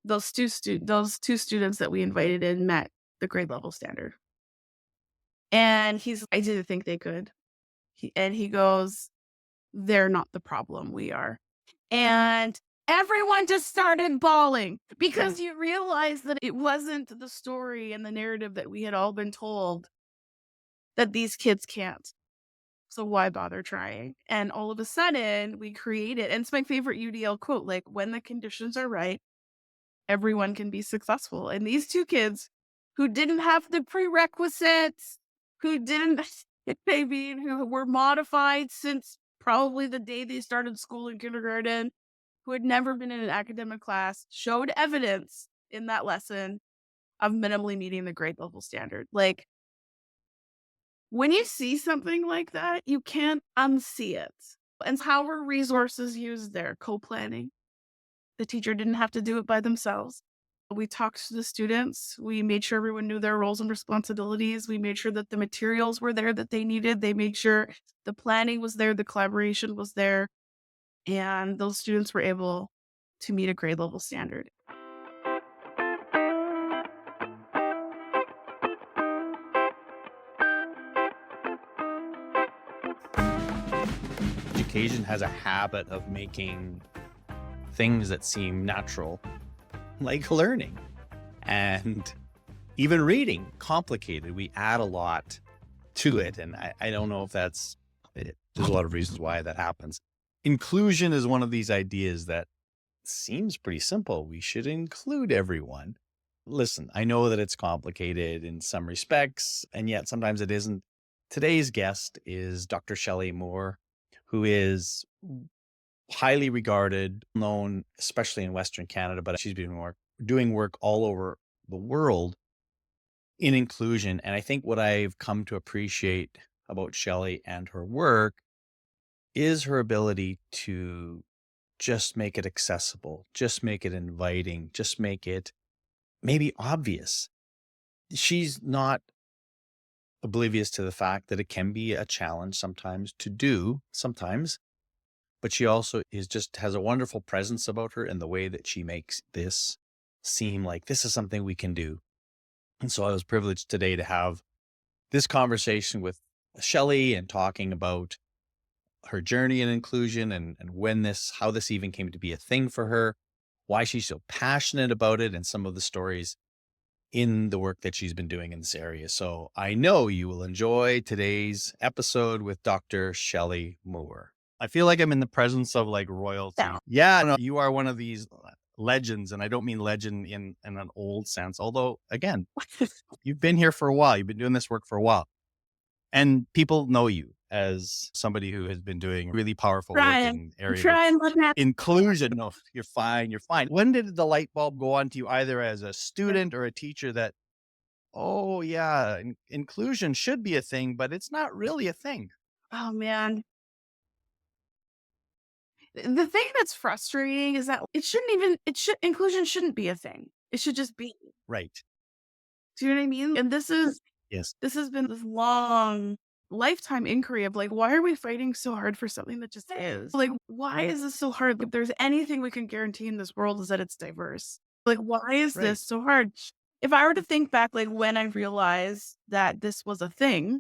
those two students that we invited in met the grade level standard. And I didn't think they could. He goes, "They're not the problem, we are." And everyone just started bawling because you realize that it wasn't the story and the narrative that we had all been told that these kids can't. So why bother trying? And all of a sudden, we created, and it's my favorite UDL quote, like, when the conditions are right, everyone can be successful. And these two kids who didn't have the prerequisites, who didn't, maybe, who were modified since probably the day they started school in kindergarten, who had never been in an academic class, showed evidence in that lesson of minimally meeting the grade level standard. Like, when you see something like that, you can't unsee it. And how were resources used there? Co-planning. The teacher didn't have to do it by themselves. We talked to the students. We made sure everyone knew their roles and responsibilities. We made sure that the materials were there that they needed. They made sure the planning was there, the collaboration was there, and those students were able to meet a grade level standard. Education has a habit of making things that seem natural, like learning and even reading, complicated. We add a lot to it. And I don't know if that's it. There's a lot of reasons why that happens. Inclusion is one of these ideas that seems pretty simple. We should include everyone. Listen, I know that it's complicated in some respects, and yet sometimes it isn't. Today's guest is Dr. Shelly Moore, who is highly regarded, known, especially in Western Canada, but she's been doing work all over the world in inclusion. And I think what I've come to appreciate about Shelly and her work is her ability to just make it accessible, just make it inviting, just make it maybe obvious. She's not oblivious to the fact that it can be a challenge sometimes to do, but she also has a wonderful presence about her in the way that she makes this seem like this is something we can do. And so I was privileged today to have this conversation with Shelly and talking about her journey in inclusion and how this even came to be a thing for her, why she's so passionate about it, and some of the stories in the work that she's been doing in this area. So I know you will enjoy today's episode with Dr. Shelly Moore. I feel like I'm in the presence of like royalty. Yeah, no, you are one of these legends, and I don't mean legend in an old sense. Although, again, you've been here for a while. You've been doing this work for a while. And people know you as somebody who has been doing really powerful work in areas of inclusion. No, you're fine. You're fine. When did the light bulb go on to you, either as a student or a teacher, that, oh yeah, inclusion should be a thing, but it's not really a thing? Oh, man. The thing that's frustrating is that inclusion shouldn't be a thing. It should just be. Right. Do you know what I mean? And Yes. this has been this long lifetime inquiry of like, why are we fighting so hard for something that just is? Like, why is this so hard? If there's anything we can guarantee in this world is that it's diverse. Like, why is this so hard? If I were to think back, like when I realized that this was a thing,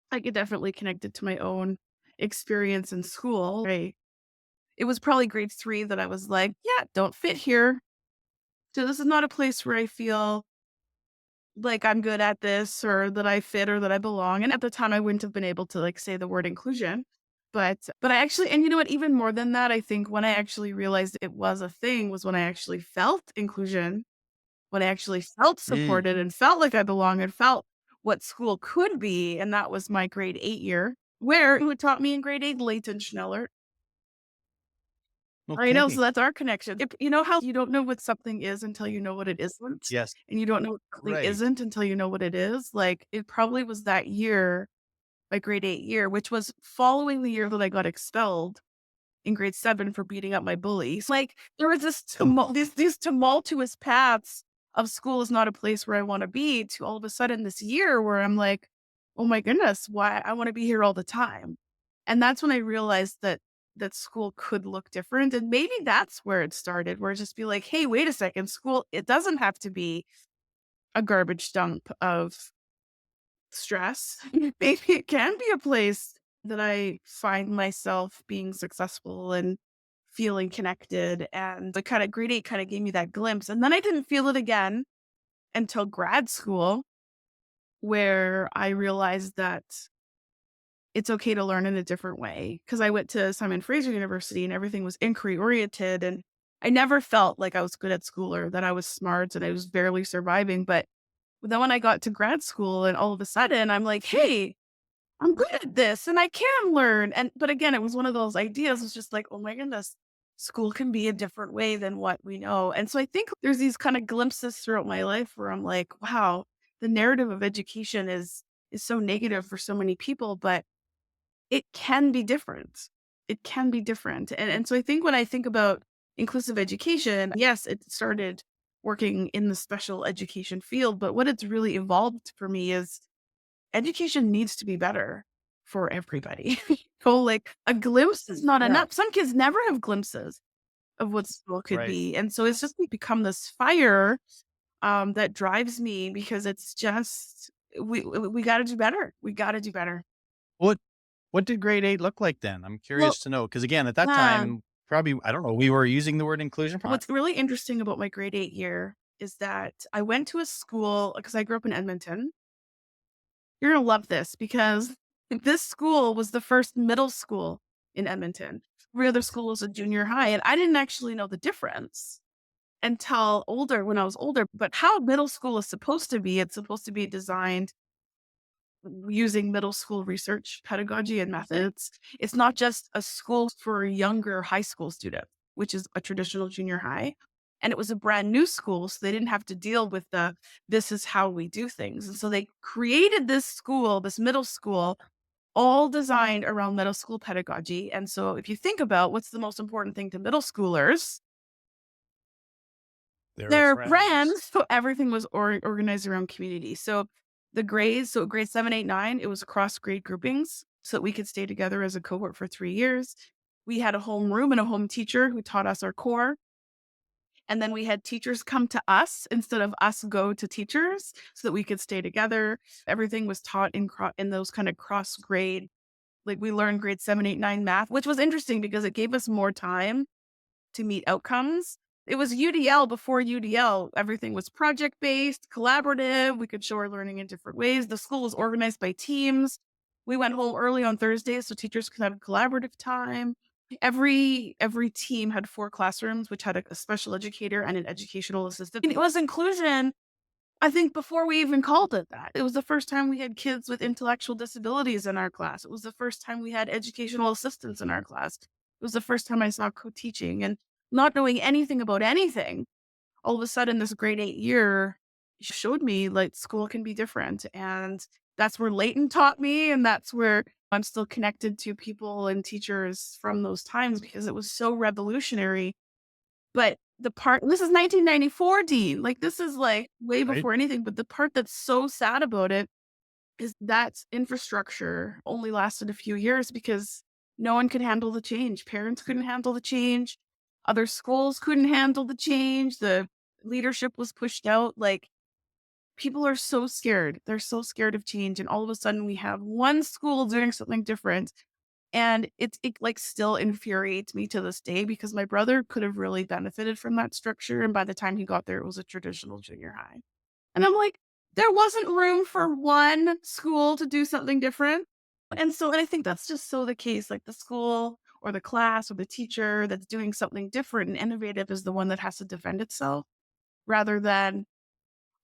I could definitely connect it to my own experience in school. Right? It was probably grade 3 that I was like, yeah, don't fit here. So this is not a place where I feel like I'm good at this or that I fit or that I belong. And at the time I wouldn't have been able to like say the word inclusion. But I actually, and you know what, even more than that, I think when I actually realized it was a thing was when I actually felt inclusion, when I actually felt supported and felt like I belonged and felt what school could be. And that was my grade 8 year, who taught me in grade 8, Leighton Schneller. I know, so that's our connection. You know how you don't know what something is until you know what it isn't? Yes. And you don't know what something isn't until you know what it is? Like, it probably was that year, my grade 8 year, which was following the year that I got expelled in grade 7 for beating up my bullies. Like, there was these tumultuous paths of school is not a place where I want to be, to all of a sudden this year where I'm like, oh my goodness, why I want to be here all the time. And that's when I realized that that school could look different. And maybe that's where it started, where it just be like, hey, wait a second, school, it doesn't have to be a garbage dump of stress. Maybe it can be a place that I find myself being successful and feeling connected. And the kind of grade 8 kind of gave me that glimpse. And then I didn't feel it again until grad school, where I realized that it's okay to learn in a different way. Cause I went to Simon Fraser University and everything was inquiry oriented. And I never felt like I was good at school or that I was smart and I was barely surviving. But then when I got to grad school and all of a sudden I'm like, hey, I'm good at this and I can learn. And but again, it was one of those ideas. It's just like, oh my goodness, school can be a different way than what we know. And so I think there's these kind of glimpses throughout my life where I'm like, wow, the narrative of education is so negative for so many people, but it can be different. It can be different. And so I think when I think about inclusive education, yes, it started working in the special education field, but what it's really evolved for me is education needs to be better for everybody. So like a glimpse is not Yeah. enough. Some kids never have glimpses of what school could Right. be. And so it's just become this fire that drives me because it's just we got to do better. We got to do better. What what did grade 8 look like then? I'm Well, curious to know because again, at that yeah. time, probably I don't know, we were using the word inclusion. What's really interesting about my grade 8 year is that I went to a school because I grew up in Edmonton. You're gonna love this because this school was the first middle school in Edmonton. Every other school was a junior high, and I didn't actually know the difference until when I was older. But how middle school is supposed to be, it's supposed to be designed using middle school research pedagogy and methods. It's not just a school for younger high school students, which is a traditional junior high. And it was a brand new school, so they didn't have to deal with the this is how we do things. And so they created this school, this middle school, all designed around middle school pedagogy. And so if you think about what's the most important thing to middle schoolers, There are their friends. brands, so everything was organized around community. So the grades, so grade 7, 8, 9, it was across grade groupings so that we could stay together as a cohort for 3 years. We had a home room and a home teacher who taught us our core. And then we had teachers come to us instead of us go to teachers so that we could stay together. Everything was taught in those kind of cross grade. Like we learned grade 7, 8, 9 math, which was interesting because it gave us more time to meet outcomes. It was UDL before UDL. Everything was project based, collaborative. We could show our learning in different ways. The school was organized by teams. We went home early on Thursdays so teachers could have collaborative time. Every team had 4 classrooms, which had a special educator and an educational assistant. And it was inclusion, I think, before we even called it that. It was the first time we had kids with intellectual disabilities in our class. It was the first time we had educational assistants in our class. It was the first time I saw co-teaching and not knowing anything about anything. All of a sudden, this grade 8 year showed me like school can be different. And that's where Leighton taught me. And that's where I'm still connected to people and teachers from those times because it was so revolutionary. But the part this is 1994, Dean, like, this is, like, way Right? before anything, but the part that's so sad about it is that infrastructure only lasted a few years because no one could handle the change. Parents couldn't handle the change. Other schools couldn't handle the change. The leadership was pushed out. Like, people are so scared. They're so scared of change, and all of a sudden, we have one school doing something different, and like, still infuriates me to this day because my brother could have really benefited from that structure, and by the time he got there, it was a traditional junior high. And I'm like, there wasn't room for one school to do something different. And I think that's just so the case. Like the school or the class or the teacher that's doing something different and innovative is the one that has to defend itself rather than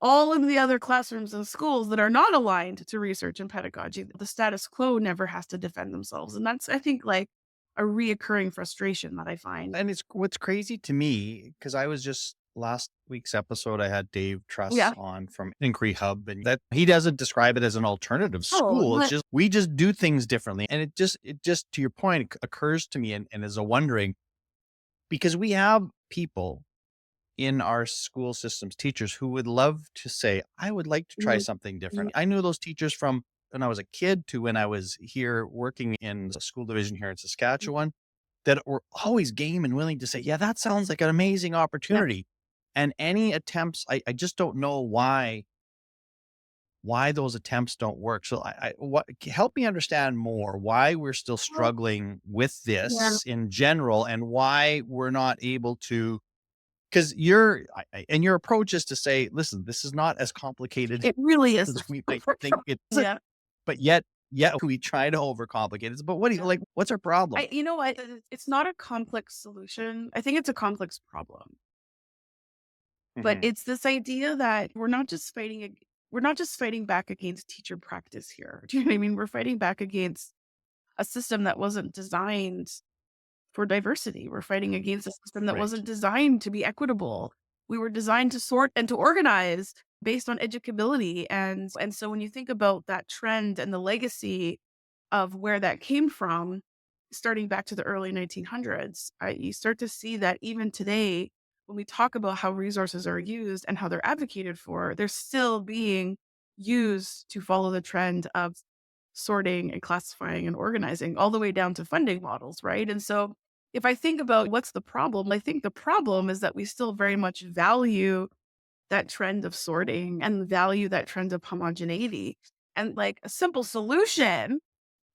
all of the other classrooms and schools that are not aligned to research and pedagogy. The status quo never has to defend themselves. And that's, I think, like a reoccurring frustration that I find. And it's what's crazy to me because I was just last week's episode, I had Dave Truss Yeah. on from Inquiry Hub, and that he doesn't describe it as an alternative Oh, school. It's but just we just do things differently. And it just to your point occurs to me and is a wondering because we have people in our school systems, teachers who would love to say, I would like to try mm, something different. yeah. I knew those teachers from when I was a kid to when I was here working in the school division here in Saskatchewan. that were always game and willing to say, "Yeah, that sounds like an amazing Yep. opportunity." And any attempts, I just don't know why those attempts don't work. So what help me understand more why we're still Well, struggling with yeah. this in general and why we're not able to, because and your approach is to say, listen, this is not as complicated It really is. as we might think it is, Yeah. but yet we try to overcomplicate it. But what do you Yeah. like? What's our problem? You know what? It's not a complex solution. I think it's a complex problem. But Hmm. it's this idea that we're not just fighting back against teacher practice here. Do you know what I mean? We're fighting back against a system that wasn't designed for diversity. We're fighting against a system that Right. wasn't designed to be equitable. We were designed to sort and to organize based on educability. And so when you think about that trend and the legacy of where that came from, starting back to the early 1900s, you start to see that even today, when we talk about how resources are used and how they're advocated for, they're still being used to follow the trend of sorting and classifying and organizing all the way down to funding models, right? And so if I think about what's the problem, I think the problem is that we still very much value that trend of sorting and value that trend of homogeneity. And like a simple solution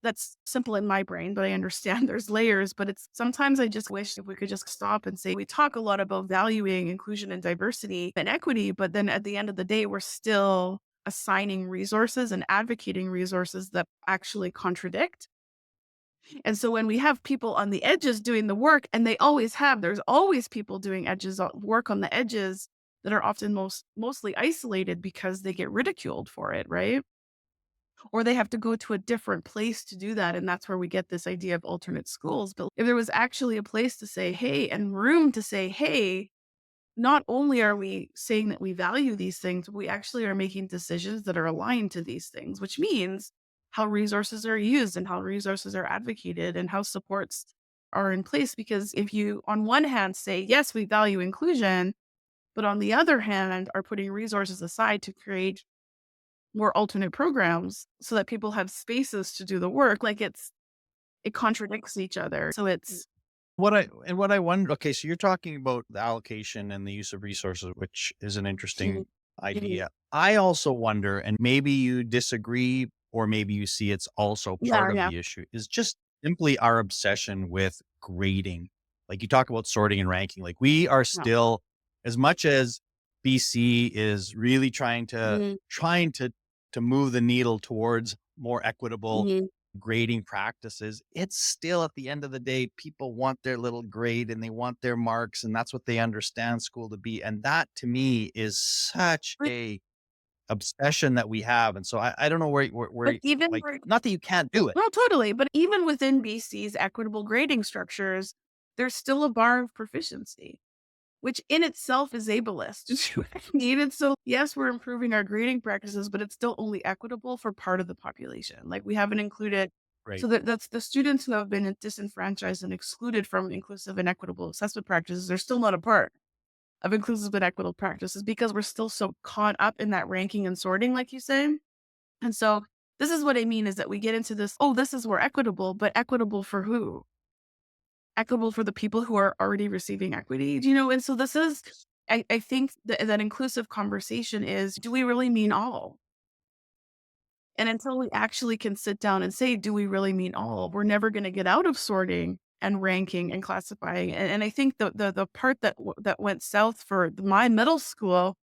that's simple in my brain, but I understand there's layers. But it's sometimes I just wish if we could just stop and say, we talk a lot about valuing inclusion and diversity and equity, but then at the end of the day, we're still assigning resources and advocating resources that actually contradict. And so when we have people on the edges doing the work, and there's always people doing work on the edges that are often mostly isolated because they get ridiculed for it, right? Or they have to go to a different place to do that. And that's where we get this idea of alternate schools. But if there was actually a place to say, hey, and room to say, hey, not only are we saying that we value these things, we actually are making decisions that are aligned to these things, which means how resources are used and how resources are advocated and how supports are in place. Because if you, on one hand, say, yes, we value inclusion, but on the other hand, are putting resources aside to create more alternate programs so that people have spaces to do the work, like it contradicts each other. So it's What I wonder, okay, so you're talking about the allocation and the use of resources, which is an Mhm, interesting mhm. idea. I also wonder, and maybe you disagree, or maybe you see it's also Yeah, part of yeah, the issue, is just simply our obsession with grading. Like you talk about sorting and ranking, like we are yeah. still, as much as BC is really Mhm, trying to move the needle towards more equitable mhm. grading practices, it's still at the end of the day, people want their little grade and they want their marks, and that's what they understand school to be. And that to me is such But a obsession that we have. And so I don't know but even like, not that you can't do it. no, totally, but even within BC's equitable grading structures, there's still a bar of proficiency, which in itself is ableist. Do you know what I mean? And so, yes, we're improving our grading practices, but it's still only equitable for part of the population. Like we haven't included, Right. so that's the students who have been disenfranchised and excluded from inclusive and equitable assessment practices. They're still not a part of inclusive and equitable practices because we're still so caught up in that ranking and sorting, like you say. And so this is what I mean is that we get into this, oh, this is where equitable, but equitable for who? Equitable for the people who are already receiving equity, do you know? And so this is, I think that inclusive conversation is, do we really mean all? And until we actually can sit down and say, do we really mean all? We're never going to get out of sorting and ranking and classifying. And I think the part that went south for my middle school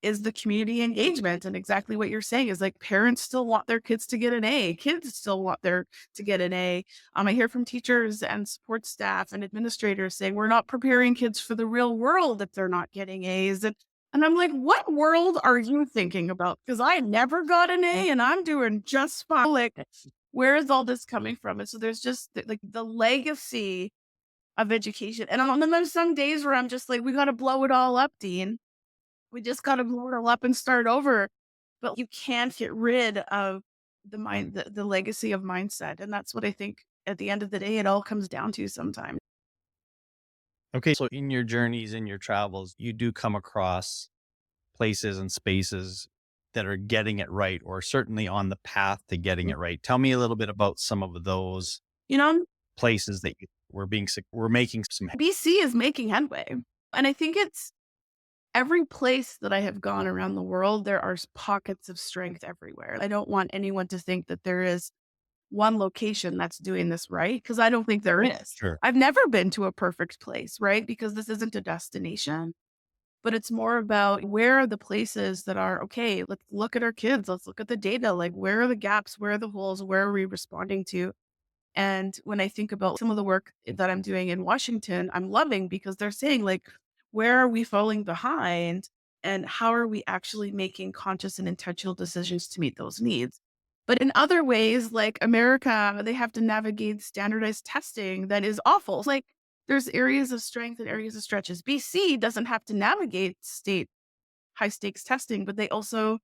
is the community engagement, and exactly what you're saying is like parents still want their kids to get an A. Kids still want their to get an A. I hear from teachers and support staff and administrators saying we're not preparing kids for the real world if they're not getting A's. And I'm like, what world are you thinking about? Because I never got an A and I'm doing just fine. Like, where is all this coming from? And so there's just like the legacy of education. And then there's some days where I'm just like, we got to blow it all up, Dean. We just gotta blow it all up and start over. But you can't get rid of the legacy of mindset, and that's what I think at the end of the day, it all comes down to sometimes. Okay. So in your journeys, in your travels, you do come across places and spaces that are getting it right, or certainly on the path to getting Mm. it right. Tell me a little bit about some of those You know? places that you we're making some. BC is making headway. And I think it's every place that I have gone around the world, there are pockets of strength everywhere. I don't want anyone to think that there is one location that's doing this right, because I don't think there is. Sure. I've never been to a perfect place, right? Because this isn't a destination, but it's more about where are the places that are okay. Let's look at our kids. Let's look at the data. Like, where are the gaps? Where are the holes? Where are we responding to? And when I think about some of the work that I'm doing in Washington, I'm loving because they're saying, like, where are we falling behind? And how are we actually making conscious and intentional decisions to meet those needs? But in other ways, like America, they have to navigate standardized testing that is awful. Like, there's areas of strength and areas of stretches. BC doesn't have to navigate state high stakes testing, but they also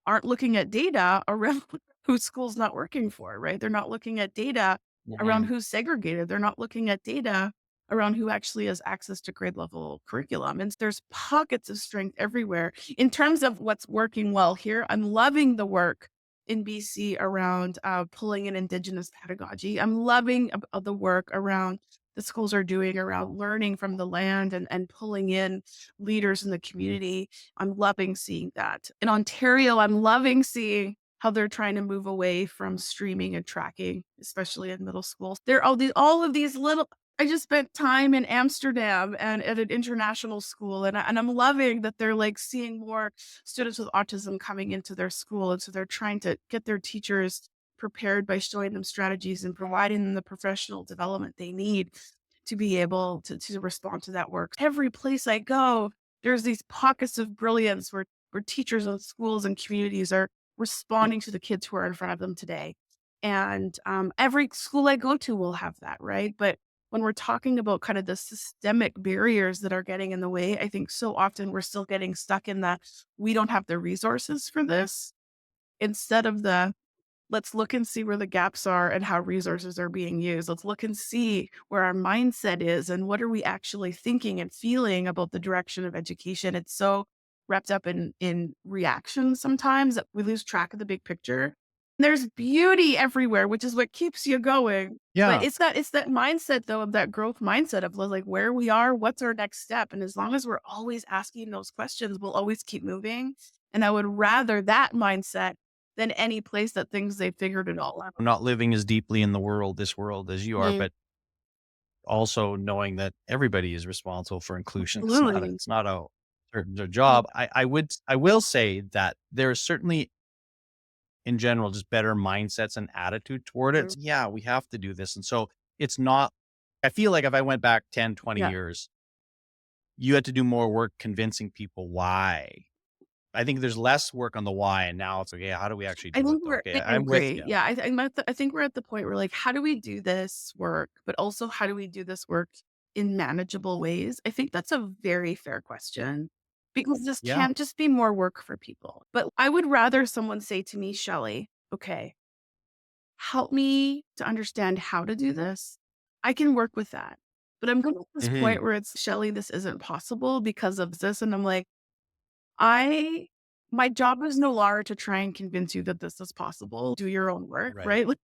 aren't looking at data around who school's not working for, right? They're not looking at data around Mhm. who's segregated. They're not looking at data around who actually has access to grade level curriculum. And there's pockets of strength everywhere. In terms of what's working well here, I'm loving the work in BC around pulling in Indigenous pedagogy. I'm loving the work around the schools are doing around learning from the land and pulling in leaders in the community. I'm loving seeing that. In Ontario, I'm loving seeing how they're trying to move away from streaming and tracking, especially in middle schools. There are all of these little I just spent time in Amsterdam and at an international school, and I'm loving that they're, like, seeing more students with autism coming into their school, and so they're trying to get their teachers prepared by showing them strategies and providing them the professional development they need to be able to respond to that work. Every place I go, there's these pockets of brilliance where teachers and schools and communities are responding to the kids who are in front of them today. And every school I go to will have that, right? But when we're talking about kind of the systemic barriers that are getting in the way, I think so often we're still getting stuck in that we don't have the resources for this instead of the let's look and see where the gaps are and how resources are being used. Let's look and see where our mindset is and what are we actually thinking and feeling about the direction of education. It's so wrapped up in reaction sometimes that we lose track of the big picture. There's beauty everywhere, which is what keeps you going. But Yeah. it's that mindset though of that growth mindset of like where we are, what's our next step? And as long as we're always asking those questions, we'll always keep moving. And I would rather that mindset than any place that thinks they figured it all out. I'm not living as deeply in this world as you are, Mm, but also knowing that everybody is responsible for inclusion. absolutely. It's not a certain job. I will say that there is certainly in general just better mindsets and attitude toward it. Mhm. It's, yeah, we have to do this. And so it's not I feel like if I went back 10, 20 Yeah. years, you had to do more work convincing people why. I think there's less work on the why, and now it's like, "Yeah, how do we actually I do it think though?" we're Okay, I I'm with agree. you. Yeah, I think we're at the point where, like, how do we do this work, but also how do we do this work in manageable ways? I think that's a very fair question because this Yeah. can't just be more work for people. But I would rather someone say to me, "Shelly, okay, help me to understand how to do this." I can work with that. But I'm going to this Mhm. point where it's, "Shelly, this isn't possible because of this." And I'm like, I my job is no longer to try and convince you that this is possible. Do your own work, Right. right? Like,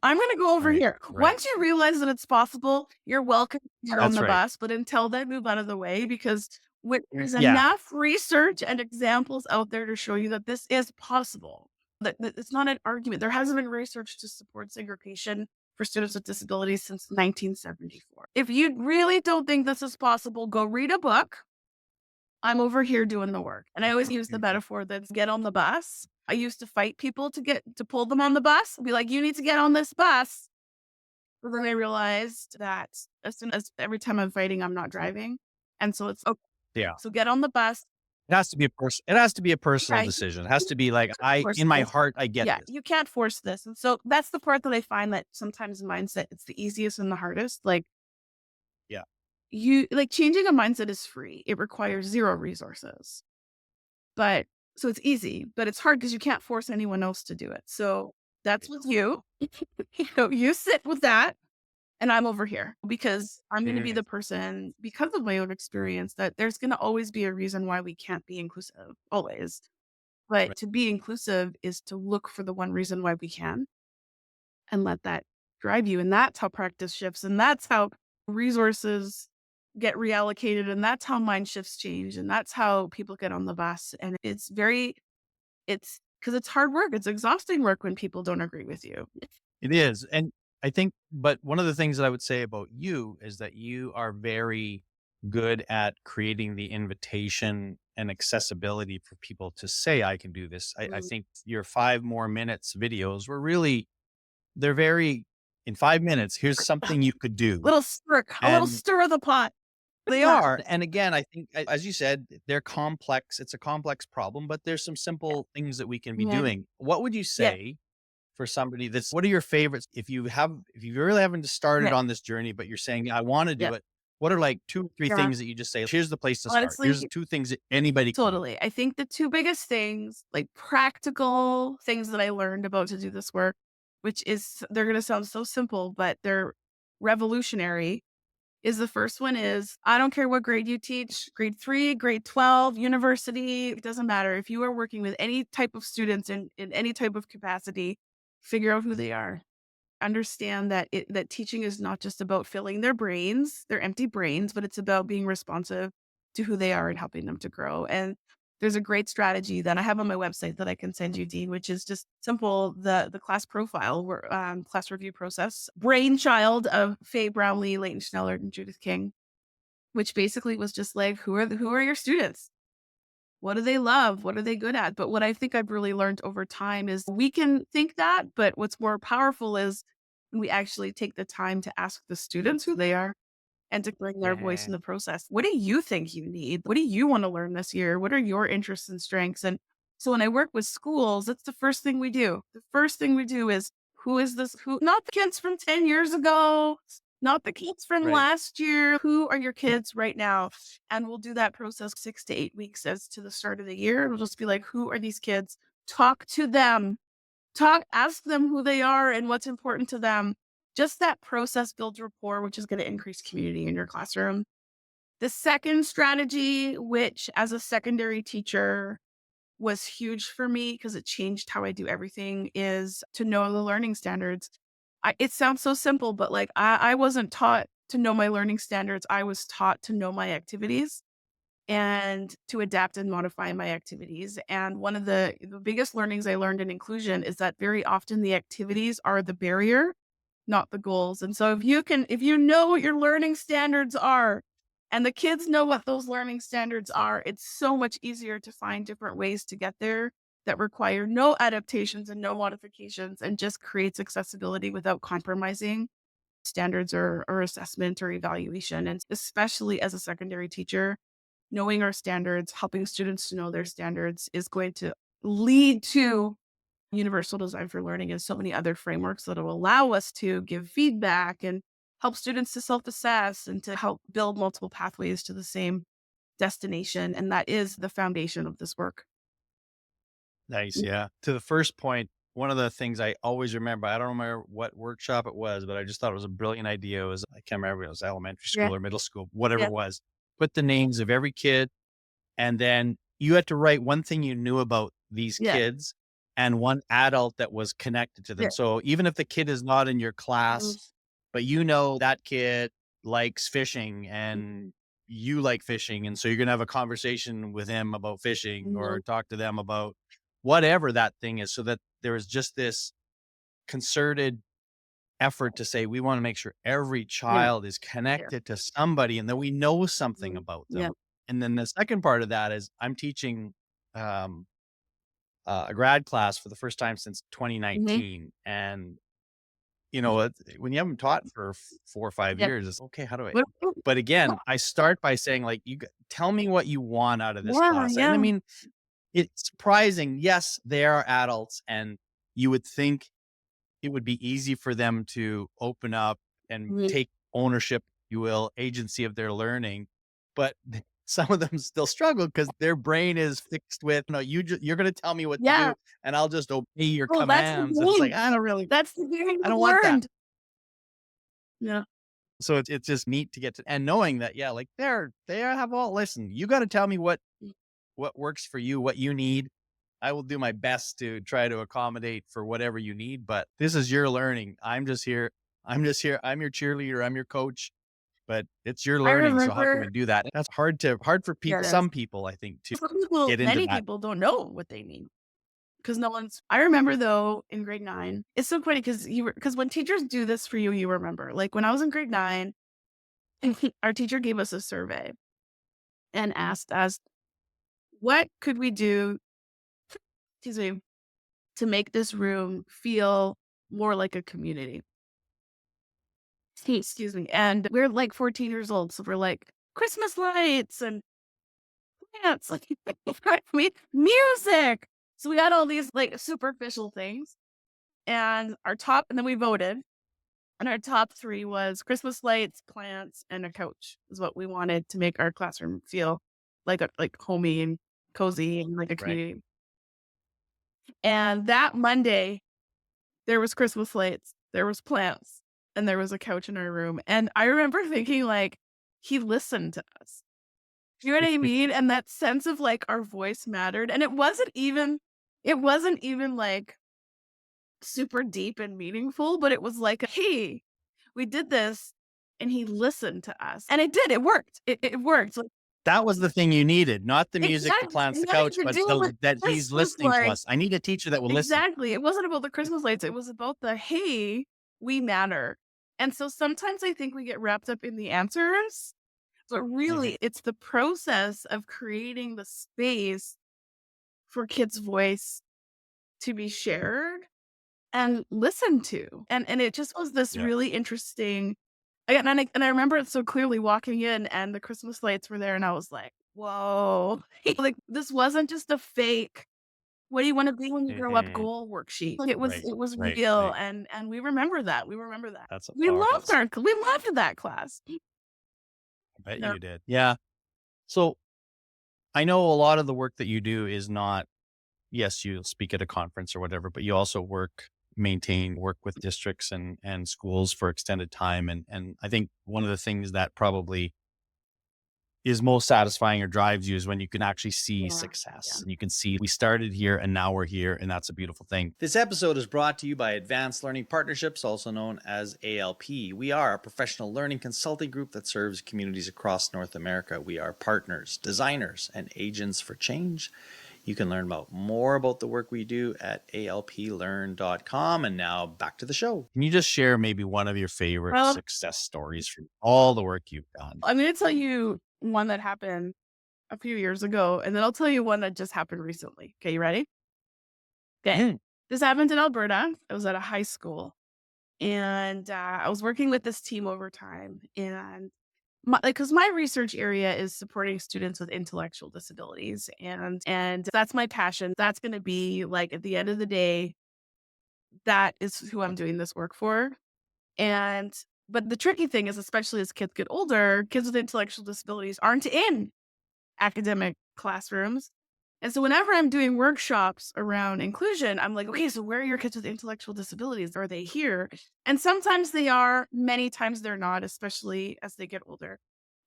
I'm gonna go over Right. here. Right. Once you realize that it's possible, you're welcome to get on That's the right. bus, but until then, move out of the way because there's Yeah. enough research and examples out there to show you that this is possible. That it's not an argument. There hasn't been research to support segregation for students with disabilities since 1974. If you really don't think this is possible, go read a book. I'm over here doing the work. And I always use the metaphor that's get on the bus. I used to fight people to pull them on the bus. Be like, you need to get on this bus. But then I realized that as soon as every time I'm fighting, I'm not driving. And so it's okay. Yeah. So get on the bus. It has to be a personal Yeah, decision. It has to be like, can't I force in my this. heart, I get Yeah, this. you can't force this. And so that's the part that I find that sometimes mindset, it's the easiest and the hardest. Like Yeah. you like changing a mindset is free. It requires zero resources. But so it's easy, but it's hard because you can't force anyone else to do it. So that's with you. You sit with that, and I'm over here because I'm gonna be Mhm. the person, because of my own experience, that there's gonna always be a reason why we can't be inclusive, always. But Right. to be inclusive is to look for the one reason why we can and let that drive you. And that's how practice shifts. And that's how resources get reallocated. And that's how mind shifts change. And that's how people get on the bus. And it's because it's hard work. It's exhausting work when people don't agree with you. It is. And I think, but one of the things that I would say about you is that you are very good at creating the invitation and accessibility for people to say, I can do this. I Mm. think your 5 more minutes videos were really, they're very, in 5 minutes, here's something you could do. A little And stir of the pot. they Yeah. are. And again, I think, as you said, they're complex. It's a complex problem, but there's some simple things that we can be Yeah. doing. What would you Yeah. say for somebody that's, what are your favorites? If you really haven't started Yeah. on this journey, but you're saying, I want to Yeah. do it. What are like 2 or 3 Yeah. things that you just say, here's the place to start. Here's Honestly, 2 things that anybody can do. totally. I think the 2 biggest things, like practical things that I learned about to do this work, which is they're gonna sound so simple, but they're revolutionary, is the first one is, I don't care what grade you teach, grade 3, grade 12, university, it doesn't matter. If you are working with any type of students in any type of capacity, figure out who they are. Understand that that teaching is not just about filling their brains, their empty brains, but it's about being responsive to who they are and helping them to grow. And there's a great strategy that I have on my website that I can send you, Dean, which is just simple. The class profile, class review process, brainchild of Faye Brownlee, Leighton Schneller, and Judith King, which basically was just like, who are your students? What do they love? What are they good at? But what I think I've really learned over time is we can think that, but what's more powerful is when we actually take the time to ask the students who they are and to bring their voice Yeah. in the process. What do you think you need? What do you want to learn this year? What are your interests and strengths? And so when I work with schools, that's the first thing we do. The first thing we do is who is this? Who, not the kids from 10 years ago, not the kids from Right. last year. Who are your kids right now? And we'll do that process 6 to 8 weeks as to the start of the year. It'll just be like, who are these kids? Talk to them. Ask them who they are and what's important to them. Just that process builds rapport, which is going to increase community in your classroom. The second strategy, which as a secondary teacher was huge for me because it changed how I do everything, is to know the learning standards. It sounds so simple, but like I wasn't taught to know my learning standards. I was taught to know my activities and to adapt and modify my activities. And one of the biggest learnings I learned in inclusion is that very often the activities are the barrier, not the goals. And so if you know what your learning standards are and the kids know what those learning standards are, it's so much easier to find different ways to get there that require no adaptations and no modifications and just creates accessibility without compromising standards or assessment or evaluation. And especially as a secondary teacher, knowing our standards, helping students to know their standards is going to lead to universal design for learning and so many other frameworks that will allow us to give feedback and help students to self-assess and to help build multiple pathways to the same destination. And that is the foundation of this work. Nice. Yeah. To the first point, one of the things I always remember, I don't remember what workshop it was, but I just thought it was a brilliant idea. It was, I can't remember if it was elementary Yeah. school or middle school, whatever Yeah. it was. Put the names of every kid, and then you had to write one thing you knew about these Yeah. kids and one adult that was connected to them. Yeah. So even if the kid is not in your Mm, class, but you know that kid likes fishing and you like fishing. And so you're going to have a conversation with him about fishing or mhm. talk to them about whatever that thing is, so that there is just this concerted effort to say, we want to make sure every Yeah. child is Yeah. connected to somebody and that we know something Mhm. about Yeah. them. And then the second part of that is I'm teaching um, a grad class for the first time since Mhm. 2019. And, you know, when you haven't taught for 4 or 5 Yeah. years, it's okay. How do I? What But again, I start by saying, like, tell me what you want out of this Yeah, class. And I yeah. mean, it's surprising. Yes, they are adults, and you would think it would be easy for them to open up and Mhm. take ownership, if you will, agency of their learning. But some of them still struggle because their brain is fixed with, no, you're going to tell me what to Yeah. do, and I'll just obey your Oh, that's the commands. And it's like, game. I don't really, That's the game I I've don't want that. learned. Yeah. So it's just neat to get to, and knowing that, yeah, like they have all, listen, you got to tell me what works for you, what you need. I will do my best to try to accommodate for whatever you need, but this is your learning. I'm just here. I'm just here. I'm your cheerleader. I'm your coach, but it's your I learning. So how can we remember do that? That's hard for yeah, it is. some people, I think, to Some people get into many that. people don't know what they mean because no one's I remember though in grade 9, it's so funny because when teachers do this for you, you remember. Like when I was in grade 9, our teacher gave us a survey and asked us, what could we do, excuse me, to make this room feel more like a community? Excuse me. And we're like 14 years old. So we're like, Christmas lights and plants, like music. So we had all these like superficial things. And then we voted. And our top three was Christmas lights, plants, and a couch is what we wanted to make our classroom feel like homey and cozy and like a Right. community. And that Monday, there was Christmas lights, there was plants, and there was a couch in our room, and I remember thinking, like, he listened to us. You know what I mean? And that sense of, like, our voice mattered, and it wasn't even, like, super deep and meaningful, but it was like, "Hey, we did this, and he listened to us." And it did, it worked. It worked, like That was the thing you needed, not the music, the exactly, plants, the nothing couch, to but do with that he's Christmas listening to lights. us. I need a teacher that will listen. Exactly. It wasn't about the Christmas lights. It was about the, "Hey, we matter." And so sometimes I think we get wrapped up in the answers, but Mhm. really it's the process of creating the space for kids' voice to be shared and listened to. And it just was this Yeah. really interesting and I remember it so clearly walking in and the Christmas lights were there and I was like, "Whoa." Like this wasn't just a fake what do you wanna be when you grow up Mhm. goal worksheet. Like, it was Right. it was Right. real, Right. and we remember that, we remember that. That's a We powerful. loved our we loved that class. I bet Yeah. you did. Yeah. So I know a lot of the work that you do is not, yes, you speak at a conference or whatever, but you also work with districts and schools for extended time. And I think one of the things that probably is most satisfying or drives you is when you can actually see Yeah, success yeah. and you can see we started here and now we're here. And that's a beautiful thing. This episode is brought to you by Advanced Learning Partnerships, also known as ALP. We are a professional learning consulting group that serves communities across North America. We are partners, designers, and agents for change. You can learn more about the work we do at alplearn.com. And now back to the show. Can you just share maybe one of your favorite Well, success stories from all the work you've done? I'm gonna tell you one that happened a few years ago, and then I'll tell you one that just happened recently. Okay, you ready? Okay. Mm. This happened in Alberta. I was at a high school, and, I was working with this team over time, and because my research area is supporting students with intellectual disabilities, and that's my passion. That's gonna be, like, at the end of the day, that is who I'm doing this work for, and but the tricky thing is, especially as kids get older, kids with intellectual disabilities aren't in academic classrooms. And so whenever I'm doing workshops around inclusion, I'm like, okay, so where are your kids with intellectual disabilities? Are they here? And sometimes they are, many times they're not, especially as they get older.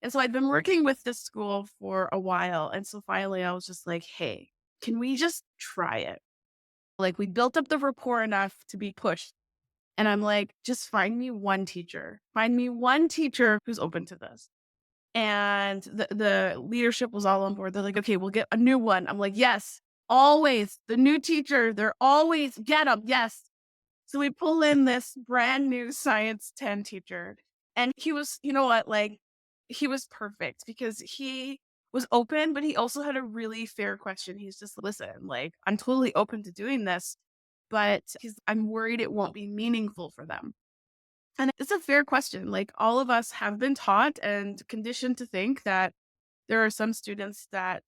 And so I'd been working with this school for a while. And so finally I was just like, hey, can we just try it? Like we built up the rapport enough to be pushed. And I'm like, just find me one teacher who's open to this. And the leadership was all on board. They're like, "Okay, we'll get a new one." I'm like, "Yes, always. The new teacher, they're always get them. Yes." So we pull in this brand new Science 10 teacher, and he was you know what? Like, he was perfect because he was open, but he also had a really fair question. He's just, "Listen, like, I'm totally open to doing this, but I'm worried it won't be meaningful for them." And it's a fair question. Like all of us have been taught and conditioned to think that there are some students that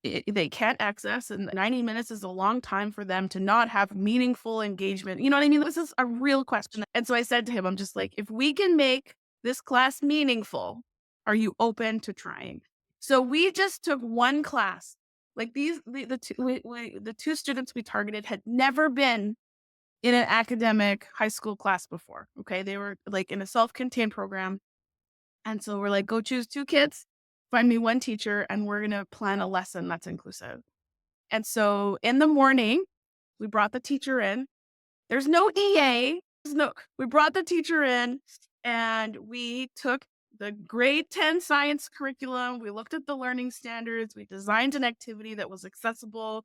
they can't access, and 90 minutes is a long time for them to not have meaningful engagement. You know what I mean? This is a real question. And so I said to him, I'm just like, if we can make this class meaningful, are you open to trying? So we just took one class. Like the two students we targeted had never been in an academic high school class before, okay? They were, like, in a self-contained program, and so we're like, "Go choose 2 kids, find me 1 teacher, and we're gonna plan a lesson that's inclusive." And so in the morning, we brought the teacher in. There's no EA, No, we brought the teacher in and we took the grade 10 science curriculum. We looked at the learning standards. We designed an activity that was accessible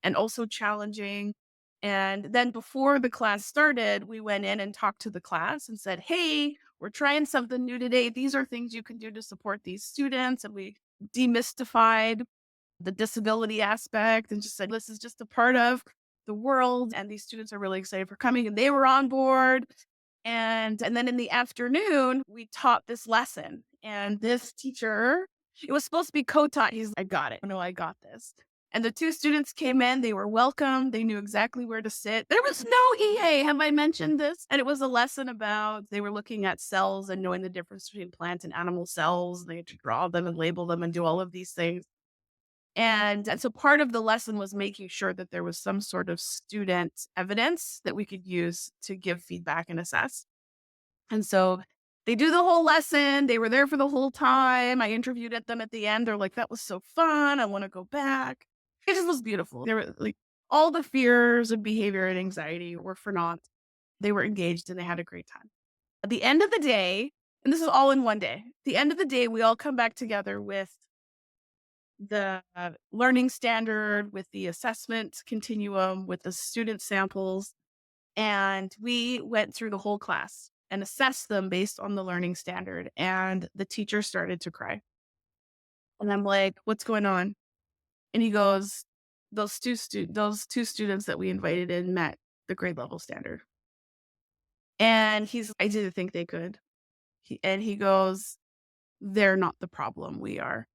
and also challenging. And then before the class started, we went in and talked to the class and said, "Hey, we're trying something new today. These are things you can do to support these students." And we demystified the disability aspect and just said, "This is just a part of the world. And these students are really excited for coming." And they were on board. And then in the afternoon, we taught this lesson. And this teacher, it was supposed to be co-taught. He's, "I got it. No, I got this." And the two students came in, they were welcome, they knew exactly where to sit. There was no EA, have I mentioned this? And it was a lesson about they were looking at cells and knowing the difference between plant and animal cells. They had to draw them and label them and do all of these things. And so part of the lesson was making sure that there was some sort of student evidence that we could use to give feedback and assess. And so they do the whole lesson. They were there for the whole time. I interviewed at them at the end. They're like, "That was so fun. I want to go back." It just was beautiful. They were like, all the fears of behavior and anxiety were for naught. They were engaged and they had a great time. At the end of the day, and this is all in one day, at the end of the day, we all come back together with the learning standard, with the assessment continuum, with the student samples. And we went through the whole class and assessed them based on the learning standard. And the teacher started to cry. And I'm like, "What's going on?" And he goes, those two students that we invited in met the grade level standard." And I didn't think they could. And he goes, "They're not the problem. We are."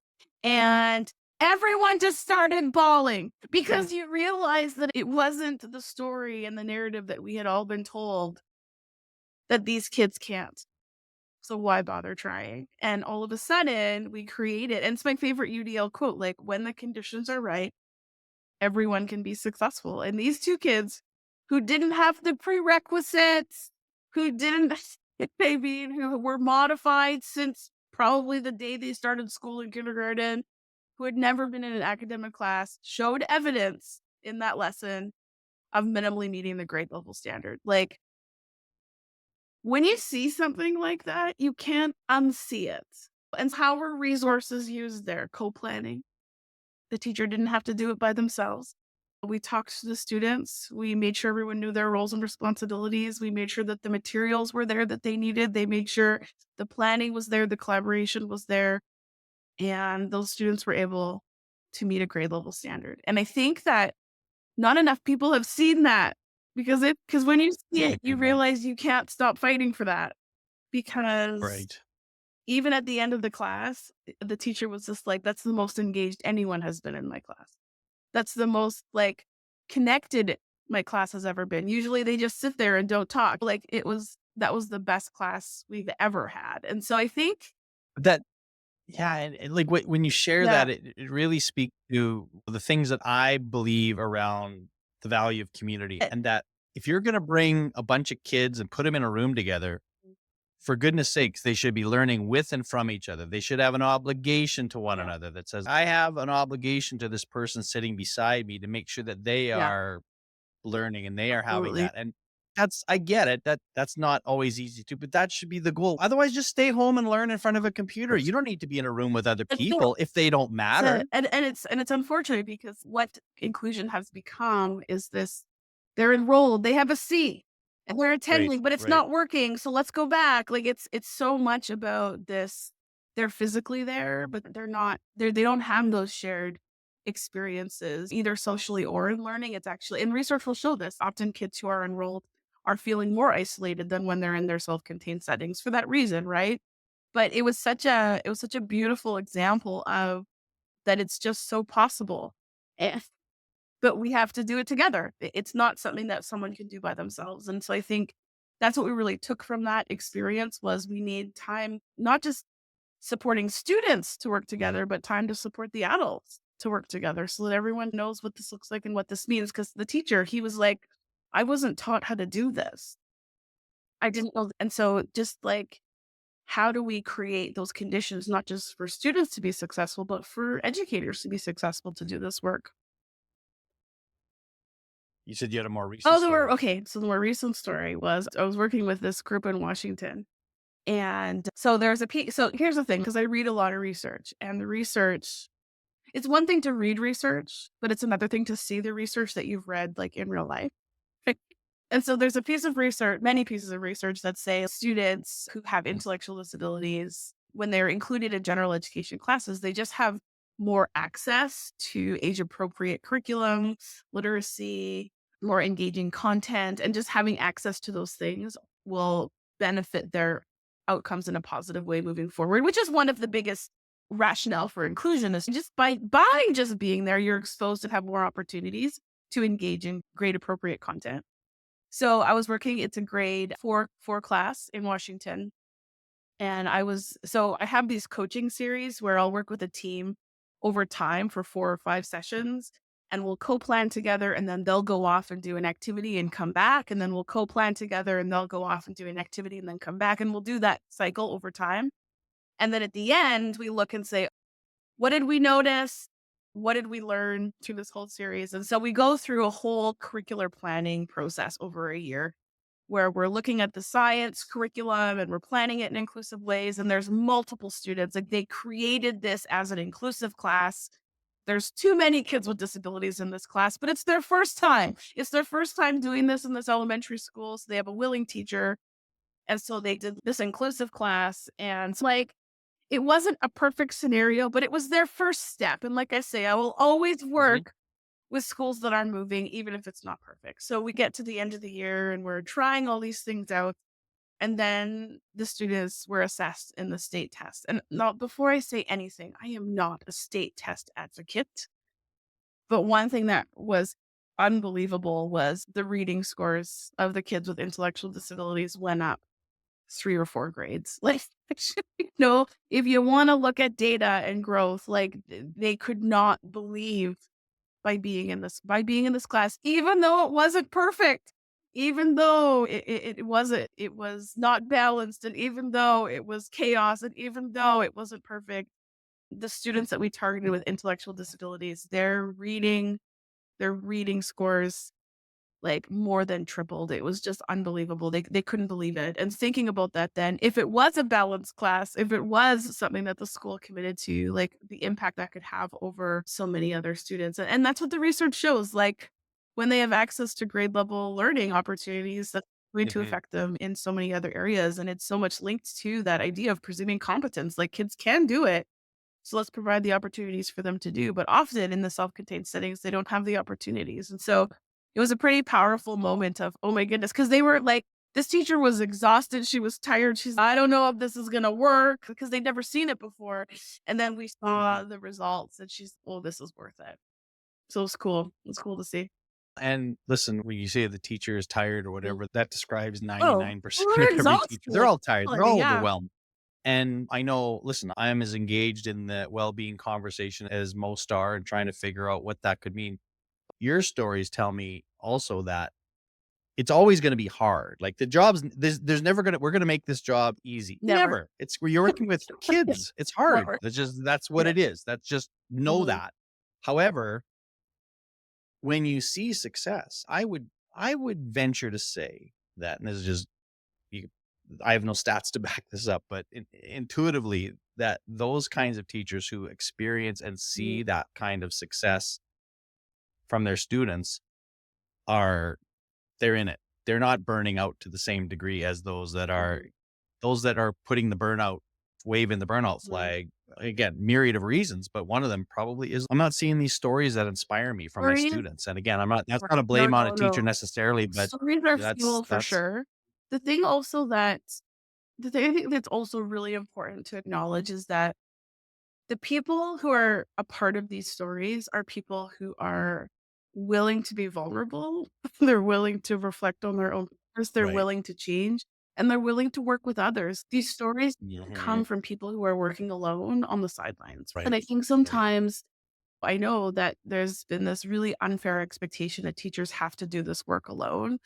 And everyone just started bawling because you realize that it wasn't the story and the narrative that we had all been told that these kids can't. So why bother trying? And all of a sudden, we created, and it's my favorite UDL quote, like, "When the conditions are right, everyone can be successful." And these two kids who didn't have the prerequisites, who didn't, who were modified since probably the day they started school in kindergarten, who had never been in an academic class, showed evidence in that lesson of minimally meeting the grade level standard. Like, when you see something like that, you can't unsee it. And how were resources used there? Co-planning. The teacher didn't have to do it by themselves. We talked to the students. We made sure everyone knew their roles and responsibilities. We made sure that the materials were there that they needed. They made sure the planning was there, the collaboration was there, and those students were able to meet a grade level standard. And I think that not enough people have seen that because when you see it, you Amen. realize you can't stop fighting for that because Right. even at the end of the class, the teacher was just like, "That's the most engaged anyone has been in my class. That's the most, like, connected my class has ever been." Usually, they just sit there and don't talk. Like, that was the best class we've ever had, and so I think That Yeah, and like when you share yeah, that, it really speaks to the things that I believe around the value of community, eh and that if you're gonna bring a bunch of kids and put them in a room together, for goodness sakes, they should be learning with and from each other. They should have an obligation to one yeah, another that says, "I have an obligation to this person sitting beside me to make sure that they yeah, are learning and they are having absolutely. that." And I get it. That's not always easy to, but that should be the goal. Otherwise, just stay home and learn in front of a computer. You don't need to be in a room with other It's not people if they don't So matter. and it's unfortunate because what inclusion has become is this: they're enrolled, they have a seat, and they're Right, attending, but it's right, not working, so let's go back. Like, it's so much about this: they're physically there, but they don't have those shared experiences, either socially or in learning. It's actually, and research will show this, often kids who are enrolled are feeling more isolated than when they're in their self-contained settings for that reason, right? But it was such a beautiful example of that it's just so possible. Eh, but we have to do it together. It's not something that someone can do by themselves. And so I think that's what we really took from that experience was we need time, not just supporting students to work together, but time to support the adults to work together so that everyone knows what this looks like and what this means. Because the teacher, he was like, "I wasn't taught how to do this. I didn't know." And so just like, how do we create those conditions, not just for students to be successful, but for educators to be successful to do this work? You said you had a more recent Oh, the more story. okay, so the more recent story was I was working with this group in Washington, and so there's a piece. So here's the thing, because I read a lot of research, and the research it's one thing to read research, but it's another thing to see the research that you've read, like, in real life. And so there's a piece of research many pieces of research that say students who have intellectual disabilities, when they're included in general education classes, they just have more access to age appropriate curriculum, literacy, more engaging content, and just having access to those things will benefit their outcomes in a positive way moving forward, which is one of the biggest rationale for inclusion is just by just being there, you're exposed and have more opportunities to engage in grade appropriate content. So I was working, it's a grade four class in Washington. And I have these coaching series where I'll work with a team over time for 4 or 5 sessions, and we'll co-plan together, and then they'll go off and do an activity and come back. And then we'll co-plan together and they'll go off and do an activity and then come back. And we'll do that cycle over time. And then at the end, we look and say, what did we notice? What did we learn through this whole series? And so we go through a whole curricular planning process over a year where we're looking at the science curriculum and we're planning it in inclusive ways. And there's multiple students. Like they created this as an inclusive class. There's too many kids with disabilities in this class, but it's their first time. It's their first time doing this in this elementary school. So they have a willing teacher. And so they did this inclusive class. And it's like, it wasn't a perfect scenario, but it was their first step. And like I say, I will always Mhm. work with schools that are moving, even if it's not perfect. So we get to the end of the year and we're trying all these things out. And then the students were assessed in the state test. And now, before I say anything, I am not a state test advocate. But one thing that was unbelievable was the reading scores of the kids with intellectual disabilities went up 3 or 4 grades. Like, if you wanna look at data and growth, like, they could not believe by being in this class, even though it wasn't perfect, even though it was not balanced, and even though it was chaos, and even though it wasn't perfect, the students that we targeted with intellectual disabilities, their reading scores like, more than tripled. It was just unbelievable. They couldn't believe it, and thinking about that then, if it was a balanced class, if it was something that the school committed to, like, the impact that could have over so many other students, and that's what the research shows, like, when they have access to grade level learning opportunities, that's going to Mhm. affect them in so many other areas, and it's so much linked to that idea of presuming competence, like, kids can do it. So let's provide the opportunities for them to do. But often in the self-contained settings, they don't have the opportunities. And so it was a pretty powerful moment of, oh my goodness, because they were like, this teacher was exhausted. She was tired. I don't know if this is going to work because they'd never seen it before. And then we saw Mhm. the results and she's, oh, this is worth it. So it was cool. It's cool to see. And listen, when you say the teacher is tired or Mm. whatever, that describes Oh, 99% of we're every teacher. They're exhausted. all tired. They're all Yeah. overwhelmed. And I know, listen, I am as engaged in the well-being conversation as most are and trying to figure out what that could mean. Your stories tell me also that it's always gonna be hard. Like the jobs there's never gonna we're gonna make this job easy. Never. Never. It's where you're working with kids. It's hard. Never. That's what Yeah. it is. That's just know Mhm. that. However, when you see success, I would venture to say that, and this is just you I have no stats to back this up, but intuitively that those kinds of teachers who experience and Mhm. see that kind of success from their students are they're in it. They're not burning out to the same degree as Mhm. those that are putting the burnout waving the burnout Mhm. flag. Again, myriad of reasons, but one of them probably is I'm not seeing these stories that inspire me from my Stories students. And again, I'm not that's not a no, blame on a no, teacher no. necessarily, but Stories are that's fuel for that's sure. The thing also that the thing I think that's also really important to acknowledge is that the people who are a part of these stories are people who are willing to be vulnerable. They're willing to reflect on their own past, they're right. willing to change, and they're willing to work with others. These stories come Mhm. from people who are working alone on the sidelines. And Right. I think Right. sometimes I know that there's been this really unfair expectation that teachers have to do this work alone.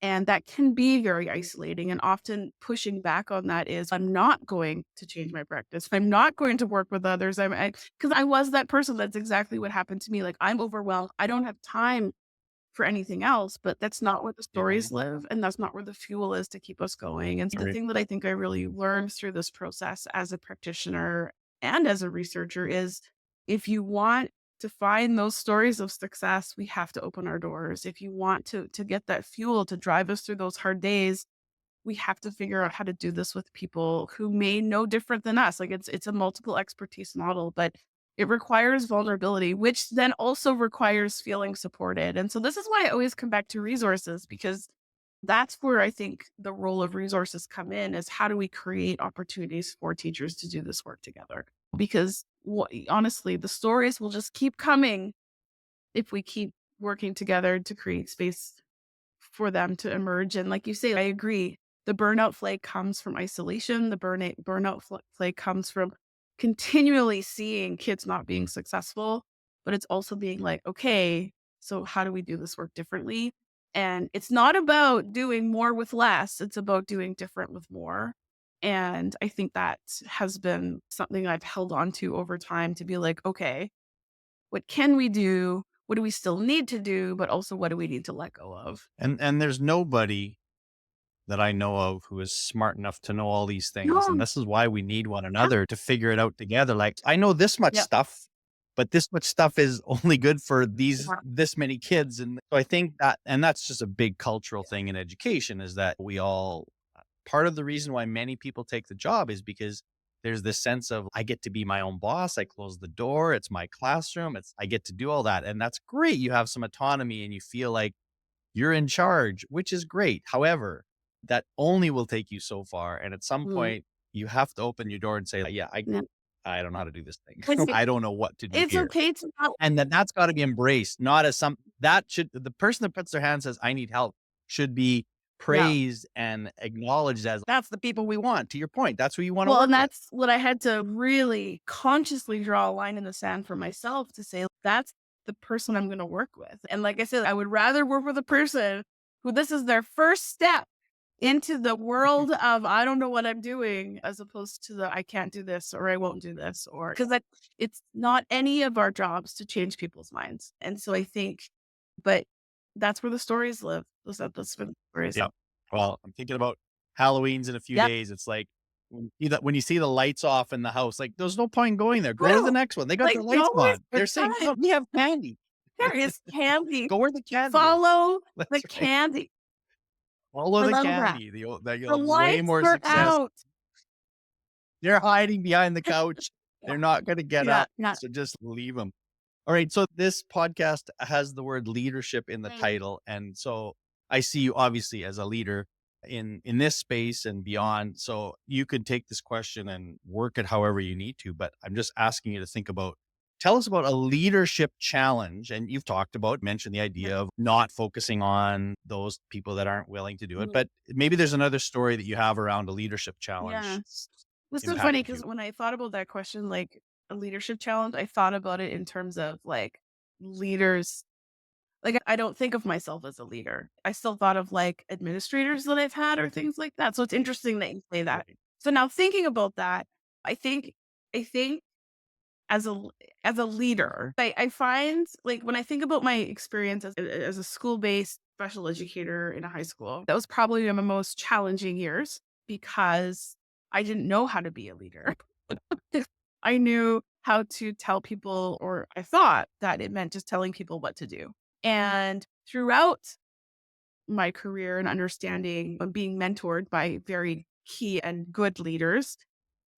And that can be very isolating. And often pushing back on that is, I'm not going to change my practice. I'm not going to work with others. Because I was that person. That's exactly what happened to me. Like, I'm overwhelmed. I don't have time for anything else, but that's not where the Mhm. stories live, and that's not where the fuel is to keep us going. And the Agree. thing that I think I really learned through this process as a practitioner and as a researcher is if you want to find those stories of success, we have to open our doors. If you want to get that fuel to drive us through those hard days, we have to figure out how to do this with people who may know different than us. Like it's a multiple expertise model, but it requires vulnerability, which then also requires feeling supported. And so this is why I always come back to resources because that's where I think the role of resources come in is how do we create opportunities for teachers to do this work together? Because honestly, the stories will just keep coming if we keep working together to create space for them to emerge. And like you say, I agree. The burnout flag comes from isolation. The flag comes from continually seeing kids not being successful, but it's also being like, okay, so how do we do this work differently? And it's not about doing more with less, it's about doing different with more. And I think that has been something I've held on to over time to be like, okay, what can we do? What do we still need to do? But also, what do we need to let go of? And there's nobody that I know of who is smart enough to know all these things, and No. this is why we need one Yeah. another to figure it out together. Like, I know this much Yep. stuff, but this much stuff is only good for Yeah. this many kids, and so I think that and that's just a big cultural thing in education is that we all part of the reason why many people take the job is because there's this sense of I get to be my own boss. I close the door. It's my classroom. I get to do all that. And that's great. You have some autonomy and you feel like you're in charge, which is great. However, that only will take you so far. And at some Mm, point, you have to open your door and say, yeah, yeah. I don't know how to do this thing. It's I don't know what to do it's here. okay to not And that's got to be embraced, not as the person that puts their hand and says, I need help should be yeah. praised and acknowledged as that's the people we want. To your point, that's who you want to Well, work and with. that's what I had to really consciously draw a line in the sand for myself to say, "That's the person I'm gonna work with." And like I said, I would rather work with a person who this is their first step into the world of, "I don't know what I'm doing," as opposed to the, "I can't do this," or "I won't do this," or 'cause that it's not any of our jobs to change people's minds. And so I think but that's where the stories live. That's where the stories Yeah. live. Well, I'm thinking about Halloween's in a few Yep. days. It's like when you see the lights off in the house, like there's no point in going there. Go to the No, next one. They got like, their lights don't waste on. your They're saying, time. "Look, we have candy." There is candy. Go where the candy is. Follow the That's right. candy. Follow I the love that. candy. That The you'll have way lights more are success. out. They're hiding behind the couch. Yeah. They're not gonna get Yeah, up, yeah. so just leave them. All right, so this podcast has the word leadership in the Mm, title, and so I see you obviously as a leader in this space and beyond. So you could take this question and work it however you need to, but I'm just asking you to think about tell us about a leadership challenge. And you've talked about mentioned the yeah, idea of not focusing on those people that aren't willing to do it, mhm, but maybe there's another story that you have around a leadership challenge yes. It's so funny impacted because you. when I thought about that question, like, a leadership challenge, I thought about it in terms of, like, leaders like, I don't think of myself as a leader. I still thought of, like, administrators that I've had or things like that, so it's interesting that you say that. Right. So now thinking about that, I think I think as a as a leader, I find, like, when I think about my experience as a school-based special educator in a high school, that was probably my most challenging years because I didn't know how to be a leader. I knew how to tell people, or I thought that it meant just telling people what to do. And throughout my career and understanding and being mentored by very key and good leaders,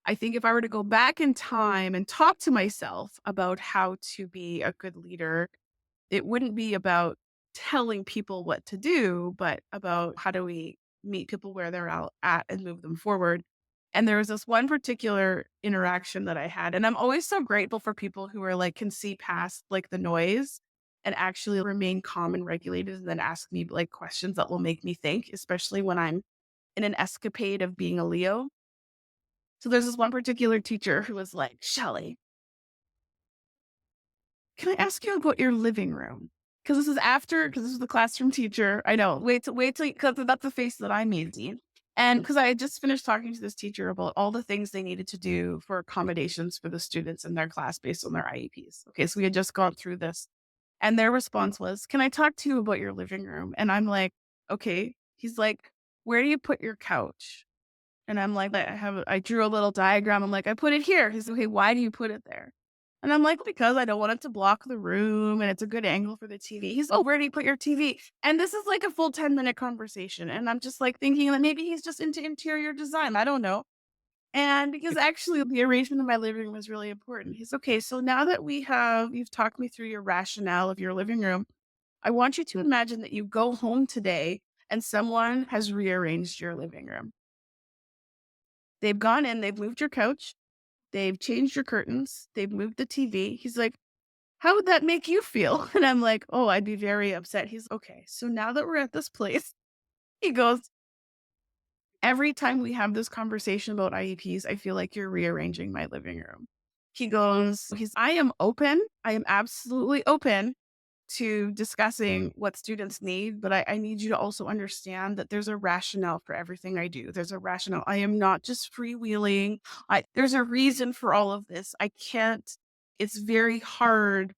I think if I were to go back in time and talk to myself about how to be a good leader, it wouldn't be about telling people what to do, but about how do we meet people where they're at and move them forward. And there was this one particular interaction that I had, and I'm always so grateful for people who are like can see past like the noise and actually remain calm and regulated and then ask me like questions that will make me think, especially when I'm in an escapade of being a Leo. So there's this one particular teacher who was like, "Shelly, can I ask you about your living room?" Because this is after, because this is the classroom teacher. I know. Wait till, because that's the face that I made, Dean. And because I had just finished talking to this teacher about all the things they needed to do for accommodations for the students in their class based on their IEPs. Okay, so we had just gone through this. And their response was, "Can I talk to you about your living room?" And I'm like, "Okay." He's like, "Where do you put your couch?" And I'm like, I drew a little diagram. I'm like, "I put it here." He's like, "Okay, why do you put it there?" And I'm like, "Because I don't want it to block the room and it's a good angle for the TV." He's, "Oh, where do you put your TV?" And this is like a full 10-minute conversation. And I'm just like thinking that maybe he's just into interior design. I don't know. And because actually the arrangement of my living room is really important. He's, "Okay, so now that you've talked me through your rationale of your living room, I want you to imagine that you go home today and someone has rearranged your living room. They've gone in, they've moved your couch, they've changed your curtains, they've moved the TV." He's like, "How would that make you feel?" And I'm like, "Oh, I'd be very upset." He's, "Okay, so now that we're at this place," he goes, "every time we have this conversation about IEPs, I feel like you're rearranging my living room." I am open. I am absolutely open to discussing what students need, but I need you to also understand that there's a rationale for everything I do. There's a rationale. I am not just freewheeling. There's a reason for all of this. I can't, it's very hard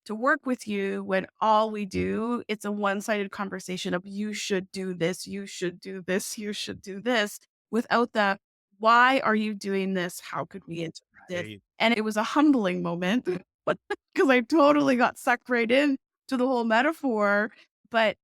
to work with you when all we do, it's a one-sided conversation of you should do this, you should do this, you should do this, without the why are you doing this? How could we integrate this? Right. And it was a humbling moment, but because I totally got sucked right in to the whole metaphor. But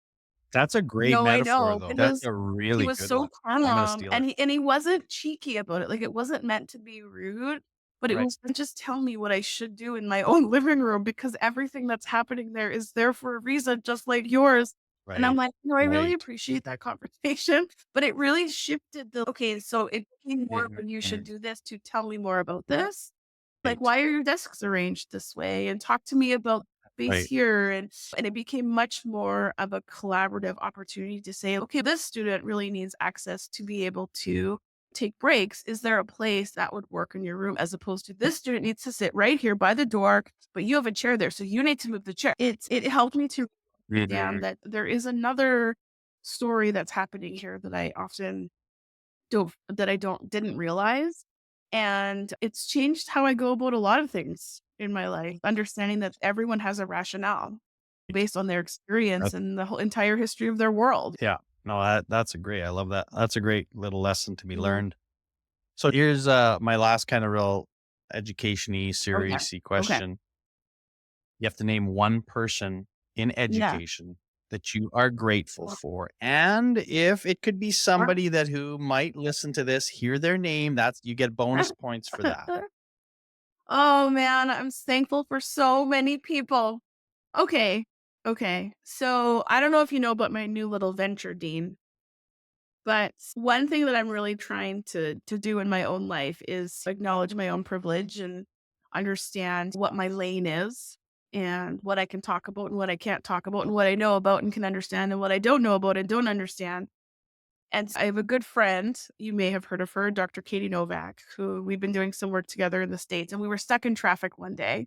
That's a great no, I metaphor, know. though. That's a He really was good so one. I'm gonna calm, steal and it. he wasn't cheeky about it, like, it wasn't meant to be rude, but it Right. was just tell me what I should do in my own living room because everything that's happening there is there for a reason, just like yours. And I'm Right. like, "No, I really Right. appreciate that conversation," but it really shifted okay, so it became more when you should Mhm. do this to tell me more about this. Like, Right. "Why are your desks arranged this way?" And talk to me about space Right. here, and it became much more of a collaborative opportunity to say, "Okay, this student really needs access to be able to take breaks. Is there a place that would work in your room?" As opposed to, "This student needs to sit right here by the door, but you have a chair there, so you need to move the chair." It helped me to understand Mhm. that there is another story that's happening here that I didn't realize, and it's changed how I go about a lot of things in my life, understanding that everyone has a rationale based on their experience That's and the whole entire history of their world. yeah. No, that's a great I love that. That's a great little lesson to be Mhm. learned. So here's, my last kind of real education-y, Okay. serious-y Okay. question. You have to name one person in Yeah. education that you are grateful for, and if it could be somebody that who might listen to this, hear their name, that's you get bonus points for that. Oh, man, I'm thankful for so many people. Okay. Okay. So, I don't know if you know about my new little venture, Dean. But one thing that I'm really trying to do in my own life is acknowledge my own privilege and understand what my lane is and what I can talk about and what I can't talk about and what I know about and can understand and what I don't know about and don't understand. And I have a good friend, you may have heard of her, Dr. Katie Novak, who we've been doing some work together in the States. And we were stuck in traffic one day.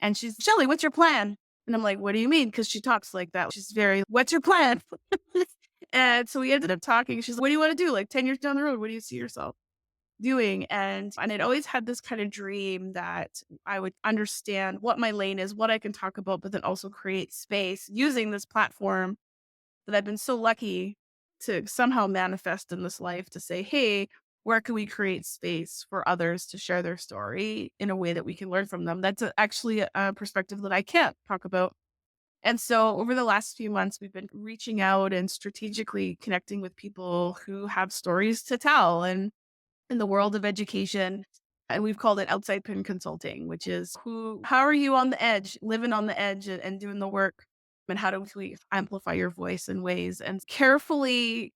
And she's, "Shelly, what's your plan?" And I'm like, "What do you mean?" Because she talks like that. She's very, "What's your plan?" And so we ended up talking. She's like, "What do you want to do? Like 10 years down the road, what do you see yourself doing?" And I'd always had this kind of dream that I would understand what my lane is, what I can talk about, but then also create space using this platform that I've been so lucky to somehow manifest in this life to say, "Hey, where can we create space for others to share their story in a way that we can learn from them?" That's actually a perspective that I can't talk about. And so over the last few months, we've been reaching out and strategically connecting with people who have stories to tell and in the world of education. And we've called it outside pin consulting, which is how are you on the edge, living on the edge and doing the work? And how do we amplify your voice in ways and carefully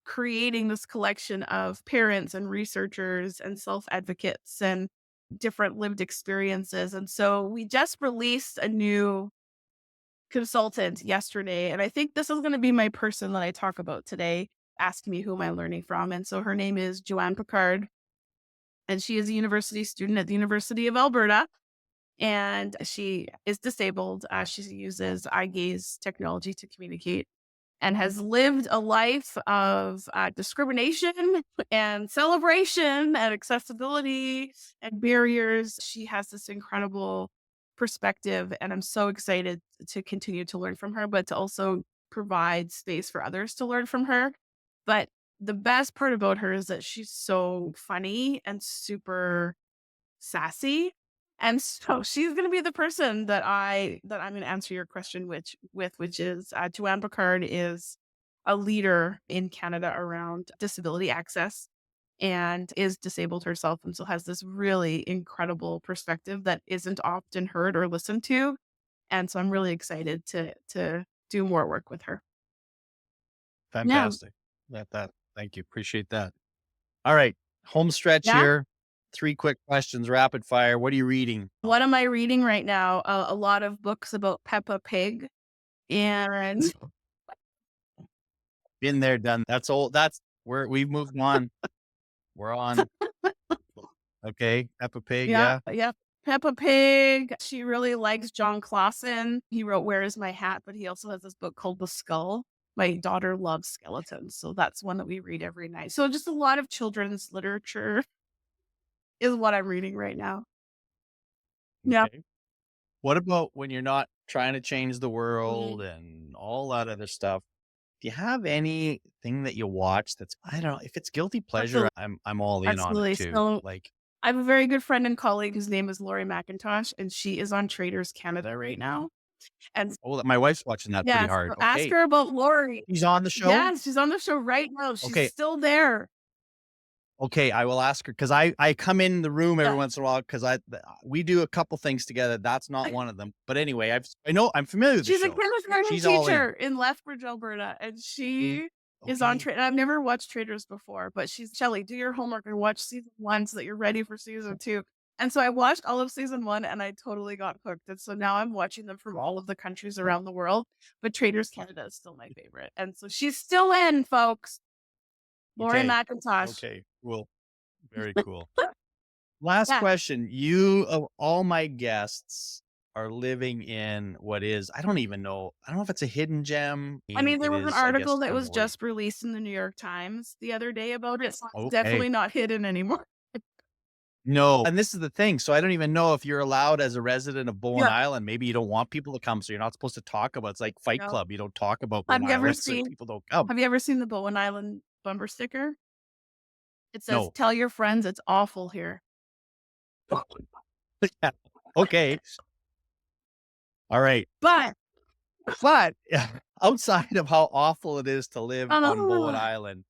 creating this collection of parents and researchers and self advocates and different lived experiences. And so we just released a new consultant yesterday, and I think this is gonna be my person that I talk about today, asking me who am I learning from, and so her name is Joanne Picard, and she is a university student at the University of Alberta, and she is disabled. She uses eye gaze technology to communicate and has lived a life of discrimination and celebration and accessibility and barriers. She has this incredible perspective, and I'm so excited to continue to learn from her, but to also provide space for others to learn from her. But the best part about her is that she's so funny and super sassy. And so she's going to be the person that I'm going to answer your question which is Joanne Picard is a leader in Canada around disability access and is disabled herself and so has this really incredible perspective that isn't often heard or listened to. And so I'm really excited to do more work with her. Yeah. Fantastic. Thank you. Appreciate that. All right. Home stretch Yeah. here. 3 quick questions, rapid fire. What are you reading? What am I reading right now? A lot of books about Peppa Pig and Been there, done. That's old. We've moved on. We're on. Okay. Peppa Pig. yeah, Yeah. yeah. Peppa Pig. She really likes John Clausen. He wrote Where Is My Hat, but he also has this book called The Skull. My daughter loves skeletons, so that's one that we read every night. So just a lot of children's literature is what I'm reading right now. Yeah. Okay. What about when you're not trying to change the Mhm. world and all that other stuff? Do you have anything that you watch that's, I don't know, if it's guilty pleasure, Absolutely. I'm all in on it Absolutely. too. So Like, I have a very good friend and colleague whose name is Lori McIntosh, and she is on Traders Canada right now. And oh, my wife's watching that pretty yes, hard. so ask Okay. her about Lori. He's on the show? Yes, she's on the show right now. She's Okay. still there. Okay, I will ask her because I come in the room every Yeah. once in a while because we do a couple things together. That's not one of them. But anyway, I know I'm familiar with the She's a show. kindergarten She's all teacher in. in Lethbridge, Alberta, and she is on Okay. Tra I've never watched Traders before, but she's Shelly, do your homework and watch season 1 so that you're ready for season 2. And so I watched all of season 1 and I totally got hooked. And so now I'm watching them from all of the countries around the world, but Traders Canada is still my favorite. And so she's still in, folks. Lori Okay. McIntosh. Okay. Cool. Very cool. Last Yeah. question. You of all my guests are living in what is, I don't even know. I don't know if it's a hidden gem. I mean, there It was an is, I article guess, that a was more just released in the New York Times the other day about it, so it's okay. definitely not hidden anymore. No, and this is the thing, so I don't even know if you're allowed as a resident of Bowen Yeah. Island, maybe you don't want people to come, so you're not supposed to talk about it's like Fight No. Club, you don't talk about Have Bowen you ever Island so seen people don't come. have you ever seen the Bowen Island bumper sticker? It says, No. "Tell your friends it's awful here." Yeah. Okay. Alright. But But, yeah, outside of how awful it is to live on Bowen oh, Island,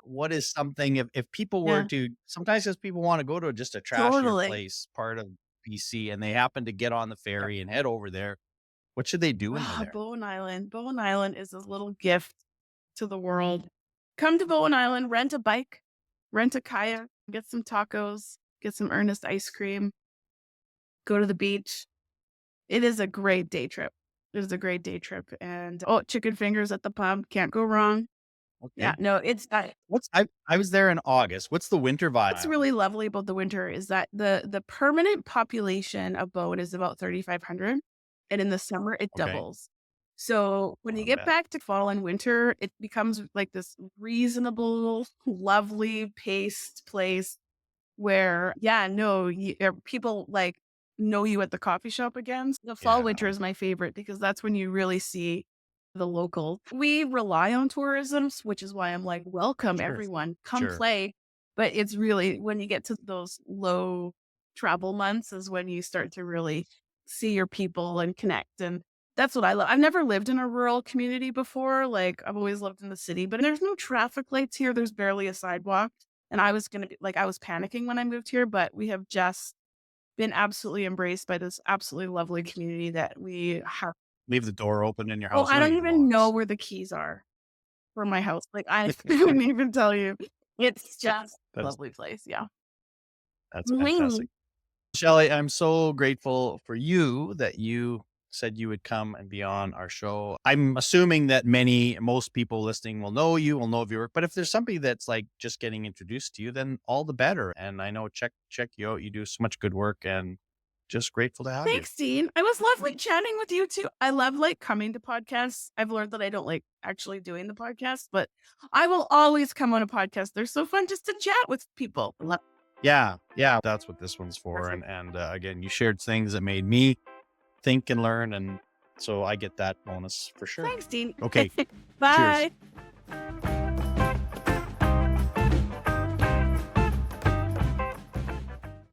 what is something if people were yeah, to sometimes just people wanna go to just a trashier totally. place, part of BC, and they happen to get on the ferry and head over there, what should they do when they're Ah, there? Bowen Island. Bowen Island is this little gift to the world. Come to Bowen Island, rent a bike, rent a kayak, get some tacos, get some Earnest ice cream, go to the beach. It is a great day trip. It is a great day trip, and, oh, chicken fingers at the pub, can't go wrong. Yeah, Okay. no, it's I was there in August. What's the winter vibe what's island? really lovely about the winter is that the permanent population of Bowen is about 3,500, and in the summer, it Okay. doubles. So, when you I get bet. back to fall and winter, it becomes like this reasonable, lovely paced place where, yeah, no, people, like, know you at the coffee shop again. The fall, winter Yeah. is my favorite because that's when you really see the local. We rely on tourism, which is why I'm like, "Welcome, Sure. everyone. Come Sure. play." But it's really when you get to those low travel months is when you start to really see your people and connect, and that's what I love. I've never lived in a rural community before, like, I've always lived in the city, but there's no traffic lights here, there's barely a sidewalk. And I was gonna be like, I was panicking when I moved here, but we have just been absolutely embraced by this absolutely lovely community that we have. Leave the door open in your Oh, house. You I don't don't need even know locks. where the keys are for my house. Like, I couldn't even tell you. It's just a That's lovely place. Yeah. that's Mhm. fantastic. Shelly, I'm so grateful for you that you said you would come and be on our show. I'm assuming that most people listening will know you, will know of your work. But if there's somebody that's like just getting introduced to you, then all the better. And I know check you out. You do so much good work and just grateful to have you. Thanks, Dean. It was lovely chatting with you too. I love like coming to podcasts. I've learned that I don't like actually doing the podcast, but I will always come on a podcast. They're so fun just to chat with people. Yeah, yeah, that's what this one's for. Perfect. And again, you shared things that made me think and learn. And so I get that bonus for sure. Thanks, Dean. Okay. Cheers. Bye.